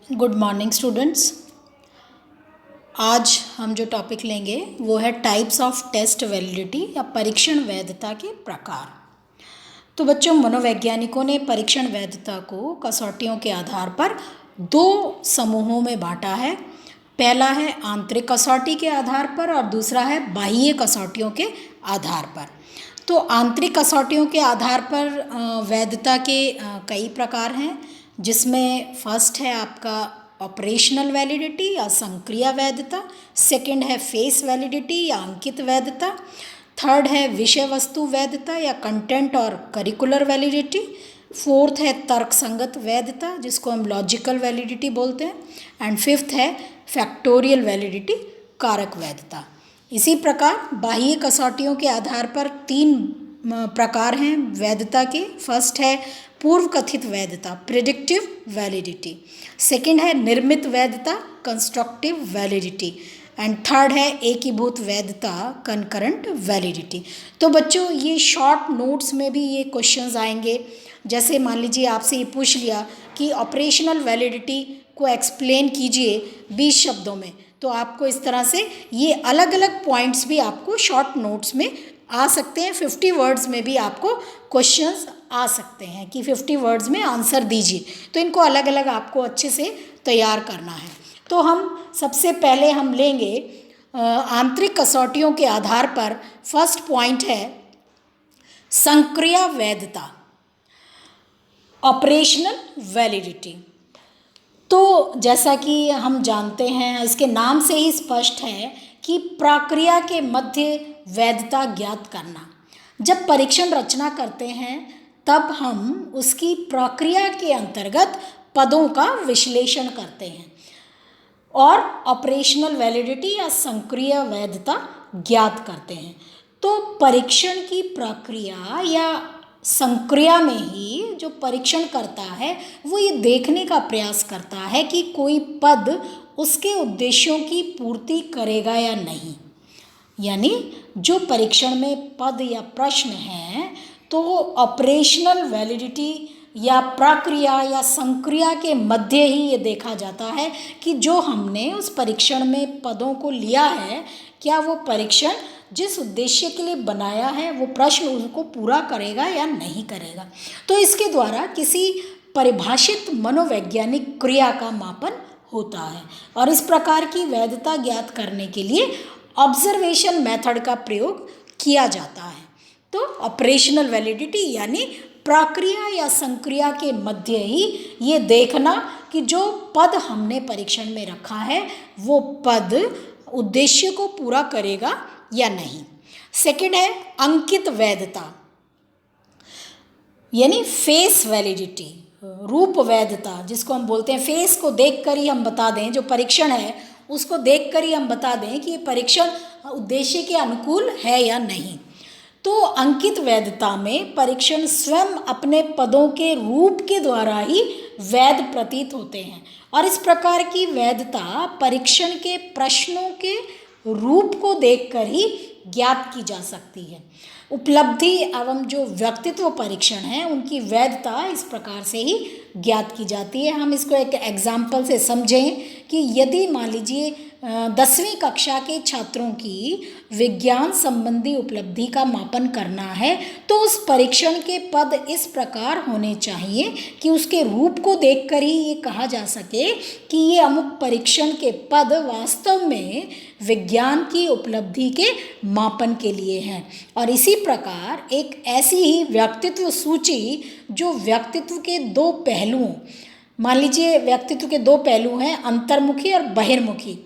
Good morning students. आज हम जो टॉपिक लेंगे वो है टाइप्स ऑफ टेस्ट वैलिडिटी या परीक्षण वैधता के प्रकार। तो बच्चों, मनोवैज्ञानिकों ने परीक्षण वैधता को कसौटियों के आधार पर दो समूहों में बांटा है। पहला है आंतरिक कसौटी के आधार पर और दूसरा है बाह्य कसौटियों के आधार पर। तो आंतरिक कसौटियों के आधार पर वैधता के कई प्रकार हैं, जिसमें फर्स्ट है आपका ऑपरेशनल वैलिडिटी या संक्रिया वैधता, सेकंड है फेस वैलिडिटी या अंकित वैधता, थर्ड है विषय वस्तु वैधता या कंटेंट और करिकुलर वैलिडिटी, फोर्थ है तर्क संगत वैधता जिसको हम लॉजिकल वैलिडिटी बोलते हैं, एंड फिफ्थ है फैक्टोरियल वैलिडिटी कारक वैधता। इसी प्रकार बाह्य कसौटियों के आधार पर तीन प्रकार हैं वैधता के। फर्स्ट है पूर्व कथित वैधता प्रिडिक्टिव वैलिडिटी, सेकंड है निर्मित वैधता कंस्ट्रक्टिव वैलिडिटी, एंड थर्ड है एकीभूत वैधता कनकरेंट वैलिडिटी। तो बच्चों, ये शॉर्ट नोट्स में भी ये क्वेश्चंस आएंगे। जैसे मान लीजिए आपसे ये पूछ लिया कि ऑपरेशनल वैलिडिटी को एक्सप्लेन कीजिए 20 शब्दों में, तो आपको इस तरह से ये अलग अलग पॉइंट्स भी आपको शॉर्ट नोट्स में आ सकते हैं। 50 वर्ड्स में भी आपको क्वेश्चंस आ सकते हैं कि 50 वर्ड्स में आंसर दीजिए। तो इनको अलग अलग आपको अच्छे से तैयार करना है। तो हम सबसे पहले हम लेंगे आंतरिक कसौटियों के आधार पर। फर्स्ट पॉइंट है संक्रिया वैधता ऑपरेशनल वैलिडिटी। तो जैसा कि हम जानते हैं, इसके नाम से ही स्पष्ट है कि प्रक्रिया के मध्य वैधता ज्ञात करना। जब परीक्षण रचना करते हैं तब हम उसकी प्रक्रिया के अंतर्गत पदों का विश्लेषण करते हैं और ऑपरेशनल वैलिडिटी या संक्रिया वैधता ज्ञात करते हैं। तो परीक्षण की प्रक्रिया या संक्रिया में ही जो परीक्षण करता है वो ये देखने का प्रयास करता है कि कोई पद उसके उद्देश्यों की पूर्ति करेगा या नहीं। यानी जो परीक्षण में पद या प्रश्न है तो ऑपरेशनल वैलिडिटी या प्रक्रिया या संक्रिया के मध्य ही ये देखा जाता है कि जो हमने उस परीक्षण में पदों को लिया है, क्या वो परीक्षण जिस उद्देश्य के लिए बनाया है वो प्रश्न उसको पूरा करेगा या नहीं करेगा। तो इसके द्वारा किसी परिभाषित मनोवैज्ञानिक क्रिया का मापन होता है और इस प्रकार की वैधता ज्ञात करने के लिए ऑब्जर्वेशन मेथड का प्रयोग किया जाता है। तो ऑपरेशनल वैलिडिटी यानी प्रक्रिया या संक्रिया के मध्य ही ये देखना कि जो पद हमने परीक्षण में रखा है वो पद उद्देश्य को पूरा करेगा या नहीं। सेकंड है अंकित वैधता यानी फेस वैलिडिटी, रूप वैधता जिसको हम बोलते हैं। फेस को देखकर ही हम बता दें, जो परीक्षण है उसको देखकर ही हम बता दें कि ये परीक्षण उद्देश्य के अनुकूल है या नहीं। तो अंकित वैधता में परीक्षण स्वयं अपने पदों के रूप के द्वारा ही वैध प्रतीत होते हैं और इस प्रकार की वैधता परीक्षण के प्रश्नों के रूप को देखकर ही ज्ञात की जा सकती है। उपलब्धि एवं जो व्यक्तित्व परीक्षण है उनकी वैधता इस प्रकार से ही ज्ञात की जाती है। हम इसको एक एग्जाम्पल से समझें कि यदि मान लीजिए 10वीं कक्षा के छात्रों की विज्ञान संबंधी उपलब्धि का मापन करना है तो उस परीक्षण के पद इस प्रकार होने चाहिए कि उसके रूप को देखकर ही ये कहा जा सके कि ये अमुक परीक्षण के पद वास्तव में विज्ञान की उपलब्धि के मापन के लिए हैं। और इसी प्रकार एक ऐसी ही व्यक्तित्व सूची जो व्यक्तित्व के दो पहलुओं, मान लीजिए व्यक्तित्व के दो पहलू हैं अंतर्मुखी और बहिर्मुखी,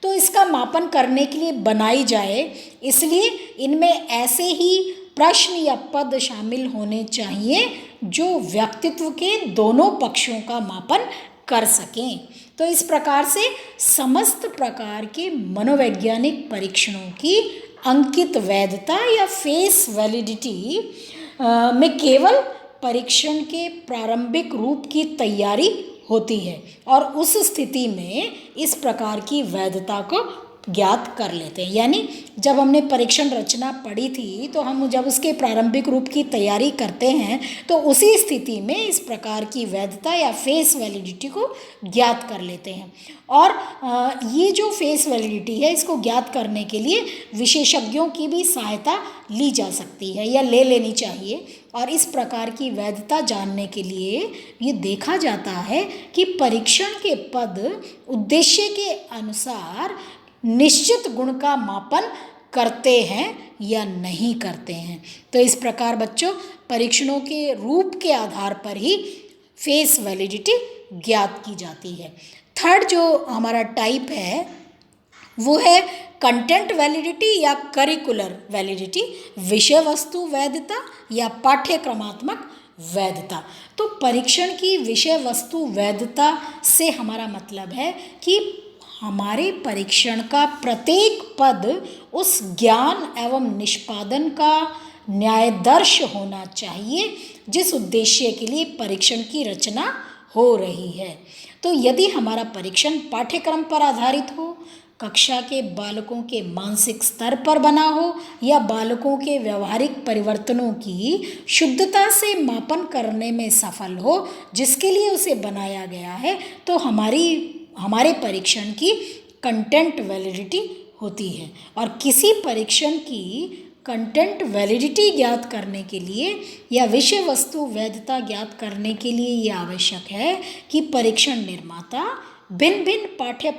तो इसका मापन करने के लिए बनाई जाए, इसलिए इनमें ऐसे ही प्रश्न या पद शामिल होने चाहिए जो व्यक्तित्व के दोनों पक्षों का मापन कर सकें। तो इस प्रकार से समस्त प्रकार के मनोवैज्ञानिक परीक्षणों की अंकित वैधता या फेस वैलिडिटी में केवल परीक्षण के प्रारंभिक रूप की तैयारी होती है और उस स्थिति में इस प्रकार की वैधता को ज्ञात कर लेते हैं। यानी जब हमने परीक्षण रचना पढ़ी थी तो हम जब उसके प्रारंभिक रूप की तैयारी करते हैं तो उसी स्थिति में इस प्रकार की वैधता या फेस वैलिडिटी को ज्ञात कर लेते हैं। और ये जो फेस वैलिडिटी है इसको ज्ञात करने के लिए विशेषज्ञों की भी सहायता ली जा सकती है या ले लेनी चाहिए। और इस प्रकार की वैधता जानने के लिए ये देखा जाता है कि परीक्षण के पद उद्देश्य के अनुसार निश्चित गुण का मापन करते हैं या नहीं करते हैं। तो इस प्रकार बच्चों परीक्षणों के रूप के आधार पर ही फेस वैलिडिटी ज्ञात की जाती है। थर्ड जो हमारा टाइप है वो है कंटेंट वैलिडिटी या करिकुलर वैलिडिटी, विषय वस्तु वैधता या पाठ्यक्रमात्मक वैधता। तो परीक्षण की विषय वस्तु वैधता से हमारा मतलब है कि हमारे परीक्षण का प्रत्येक पद उस ज्ञान एवं निष्पादन का न्यायदर्श होना चाहिए जिस उद्देश्य के लिए परीक्षण की रचना हो रही है। तो यदि हमारा परीक्षण पाठ्यक्रम पर आधारित हो, कक्षा के बालकों के मानसिक स्तर पर बना हो या बालकों के व्यवहारिक परिवर्तनों की शुद्धता से मापन करने में सफल हो जिसके लिए उसे बनाया गया है, तो हमारे परीक्षण की कंटेंट वैलिडिटी होती है। और किसी परीक्षण की कंटेंट वैलिडिटी ज्ञात करने के लिए या विषय वस्तु वैधता ज्ञात करने के लिए ये आवश्यक है कि परीक्षण निर्माता भिन्न भिन्न पाठ्य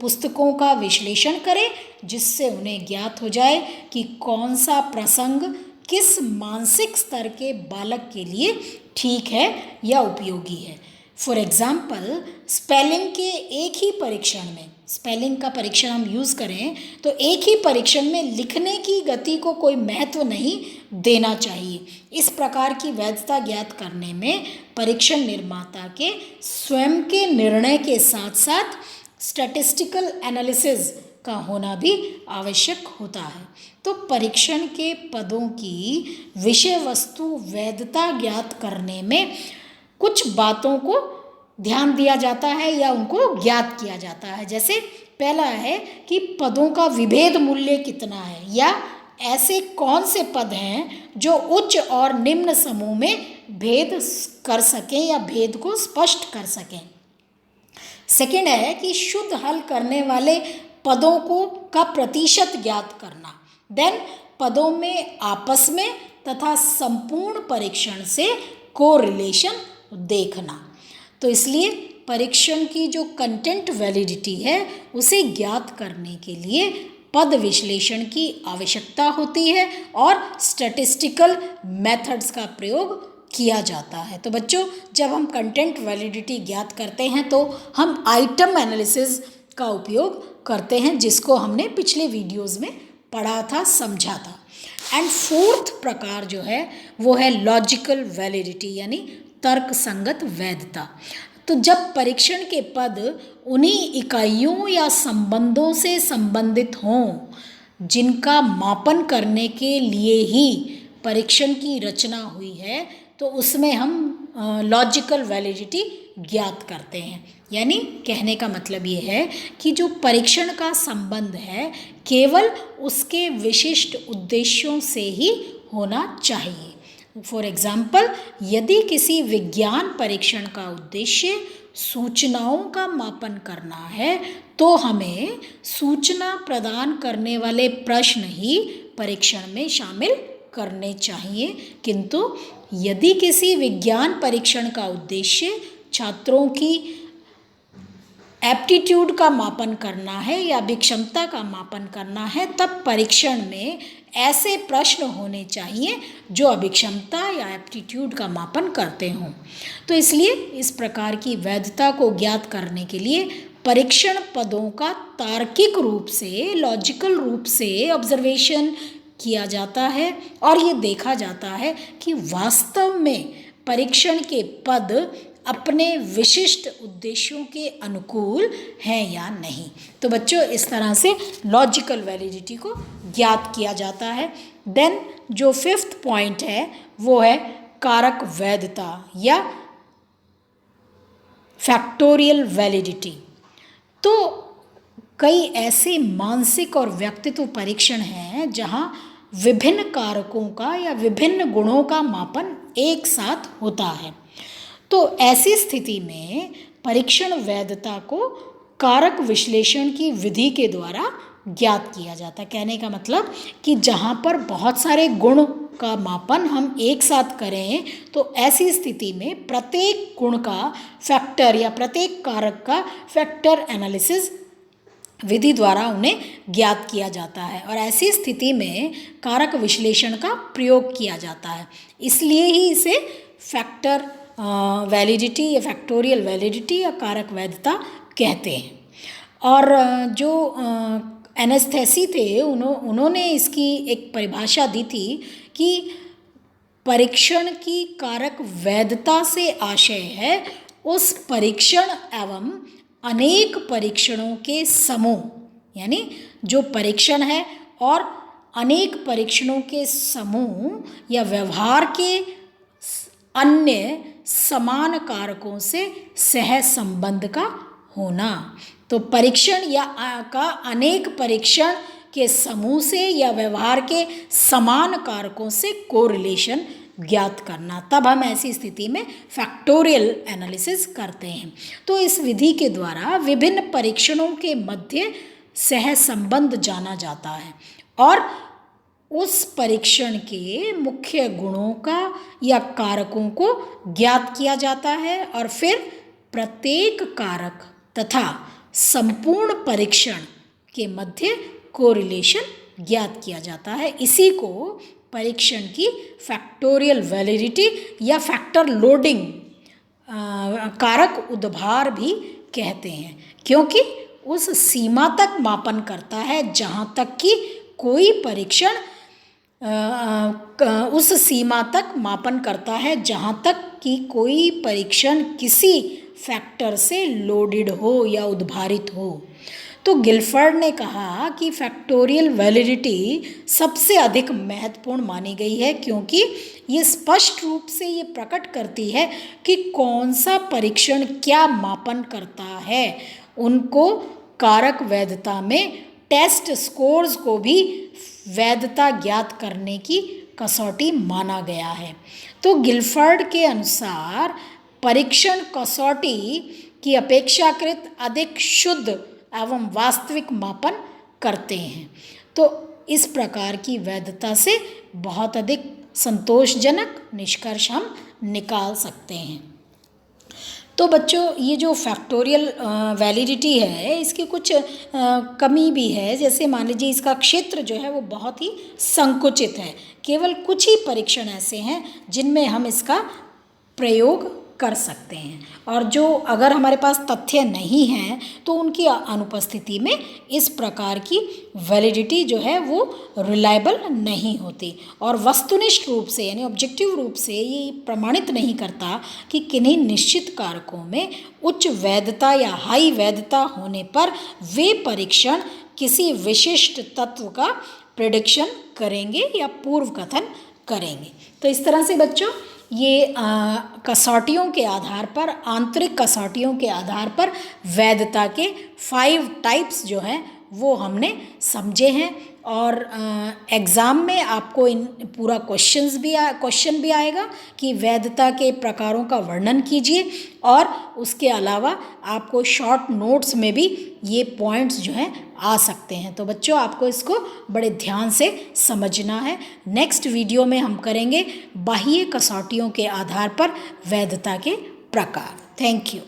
पुस्तकों का विश्लेषण करें जिससे उन्हें ज्ञात हो जाए कि कौन सा प्रसंग किस मानसिक स्तर के बालक के लिए ठीक है या उपयोगी है। फॉर एग्जाम्पल स्पेलिंग के एक ही परीक्षण में, स्पेलिंग का परीक्षण हम यूज़ करें तो एक ही परीक्षण में लिखने की गति को कोई महत्व नहीं देना चाहिए। इस प्रकार की वैधता ज्ञात करने में परीक्षण निर्माता के स्वयं के निर्णय के साथ साथ स्टैटिस्टिकल एनालिसिस का होना भी आवश्यक होता है। तो परीक्षण के पदों की विषय वस्तु वैधता ज्ञात करने में कुछ बातों को ध्यान दिया जाता है या उनको ज्ञात किया जाता है। जैसे पहला है कि पदों का विभेद मूल्य कितना है या ऐसे कौन से पद हैं जो उच्च और निम्न समूह में भेद कर सकें या भेद को स्पष्ट कर सकें। सेकंड है कि शुद्ध हल करने वाले पदों का प्रतिशत ज्ञात करना। देन पदों में आपस में तथा संपूर्ण परीक्षण से कोरिलेशन देखना। तो इसलिए परीक्षण की जो कंटेंट वैलिडिटी है उसे ज्ञात करने के लिए पद विश्लेषण की आवश्यकता होती है और स्टैटिस्टिकल मेथड्स का प्रयोग किया जाता है। तो बच्चों जब हम कंटेंट वैलिडिटी ज्ञात करते हैं तो हम आइटम एनालिसिस का उपयोग करते हैं जिसको हमने पिछले वीडियोज़ में पढ़ा था, समझा था। एंड फोर्थ प्रकार जो है वो है लॉजिकल वैलिडिटी यानी तर्क संगत वैधता। तो जब परीक्षण के पद उन्हीं इकाइयों या संबंधों से संबंधित हों जिनका मापन करने के लिए ही परीक्षण की रचना हुई है तो उसमें हम लॉजिकल वैलिडिटी ज्ञात करते हैं। यानी कहने का मतलब ये है कि जो परीक्षण का संबंध है केवल उसके विशिष्ट उद्देश्यों से ही होना चाहिए। फॉर एग्जाम्पल यदि किसी विज्ञान परीक्षण का उद्देश्य सूचनाओं का मापन करना है तो हमें सूचना प्रदान करने वाले प्रश्न ही परीक्षण में शामिल करने चाहिए। किंतु यदि किसी विज्ञान परीक्षण का उद्देश्य छात्रों की एप्टीट्यूड का मापन करना है या अभिक्षमता का मापन करना है तब परीक्षण में ऐसे प्रश्न होने चाहिए जो अभिक्षमता या एप्टीट्यूड का मापन करते हों। तो इसलिए इस प्रकार की वैधता को ज्ञात करने के लिए परीक्षण पदों का तार्किक रूप से, लॉजिकल रूप से ऑब्जर्वेशन किया जाता है और ये देखा जाता है कि वास्तव में परीक्षण के पद अपने विशिष्ट उद्देश्यों के अनुकूल हैं या नहीं। तो बच्चों इस तरह से लॉजिकल वैलिडिटी को ज्ञात किया जाता है। देन जो फिफ्थ पॉइंट है वो है कारक वैधता या फैक्टोरियल वैलिडिटी। तो कई ऐसे मानसिक और व्यक्तित्व परीक्षण हैं जहां विभिन्न कारकों का या विभिन्न गुणों का मापन एक साथ होता है। तो ऐसी स्थिति में परीक्षण वैधता को कारक विश्लेषण की विधि के द्वारा ज्ञात किया जाता है। कहने का मतलब कि जहाँ पर बहुत सारे गुण का मापन हम एक साथ करें तो ऐसी स्थिति में प्रत्येक गुण का फैक्टर या प्रत्येक कारक का फैक्टर एनालिसिस विधि द्वारा उन्हें ज्ञात किया जाता है और ऐसी स्थिति में कारक विश्लेषण का प्रयोग किया जाता है। इसलिए ही इसे फैक्टर वैलिडिटी या फैक्टोरियल वैलिडिटी या कारक वैधता कहते हैं। और जो एनेस्थेसी थे उन्होंने इसकी एक परिभाषा दी थी कि परीक्षण की कारक वैधता से आशय है उस परीक्षण एवं अनेक परीक्षणों के समूह, यानी जो परीक्षण है और अनेक परीक्षणों के समूह या व्यवहार के अन्य समान कारकों से सह संबंध का होना। तो परीक्षण या का अनेक परीक्षण के समूह से या व्यवहार के समान कारकों से कोरिलेशन ज्ञात करना, तब हम ऐसी स्थिति में फैक्टोरियल एनालिसिस करते हैं। तो इस विधि के द्वारा विभिन्न परीक्षणों के मध्य सह संबंध जाना जाता है और उस परीक्षण के मुख्य गुणों का या कारकों को ज्ञात किया जाता है और फिर प्रत्येक कारक तथा संपूर्ण परीक्षण के मध्य कोरिलेशन ज्ञात किया जाता है। इसी को परीक्षण की फैक्टोरियल वैलिडिटी या फैक्टर लोडिंग कारक उद्भार भी कहते हैं, क्योंकि उस सीमा तक मापन करता है जहाँ तक कि कोई परीक्षण उस सीमा तक मापन करता है जहाँ तक कि कोई परीक्षण किसी फैक्टर से लोडेड हो या उद्भारित हो। तो गिलफर्ड ने कहा कि फैक्टोरियल वैलिडिटी सबसे अधिक महत्वपूर्ण मानी गई है क्योंकि ये स्पष्ट रूप से ये प्रकट करती है कि कौन सा परीक्षण क्या मापन करता है। उनको कारक वैधता में टेस्ट स्कोर्स को भी वैधता ज्ञात करने की कसौटी माना गया है। तो गिलफर्ड के अनुसार परीक्षण कसौटी की अपेक्षाकृत अधिक शुद्ध एवं वास्तविक मापन करते हैं। तो इस प्रकार की वैधता से बहुत अधिक संतोषजनक निष्कर्ष हम निकाल सकते हैं। तो बच्चों, ये जो फैक्टोरियल वैलिडिटी है इसकी कुछ कमी भी है। जैसे मान लीजिए इसका क्षेत्र जो है वो बहुत ही संकुचित है। केवल कुछ ही परीक्षण ऐसे हैं जिनमें हम इसका प्रयोग कर सकते हैं और जो अगर हमारे पास तथ्य नहीं हैं तो उनकी अनुपस्थिति में इस प्रकार की वैलिडिटी जो है वो रिलायबल नहीं होती और वस्तुनिष्ठ रूप से यानी ऑब्जेक्टिव रूप से ये प्रमाणित नहीं करता कि किन्हीं निश्चित कारकों में उच्च वैधता या हाई वैधता होने पर वे परीक्षण किसी विशिष्ट तत्व का प्रेडिक्शन करेंगे या पूर्व कथन करेंगे। तो इस तरह से बच्चों ये कसौटियों के आधार पर, आंतरिक कसौटियों के आधार पर वैधता के 5 टाइप्स जो हैं वो हमने समझे हैं और एग्ज़ाम में आपको इन पूरा क्वेश्चन भी आएगा कि वैधता के प्रकारों का वर्णन कीजिए और उसके अलावा आपको शॉर्ट नोट्स में भी ये पॉइंट्स जो हैं आ सकते हैं। तो बच्चों, आपको इसको बड़े ध्यान से समझना है। नेक्स्ट वीडियो में हम करेंगे बाह्य कसौटियों के आधार पर वैधता के प्रकार। Thank you.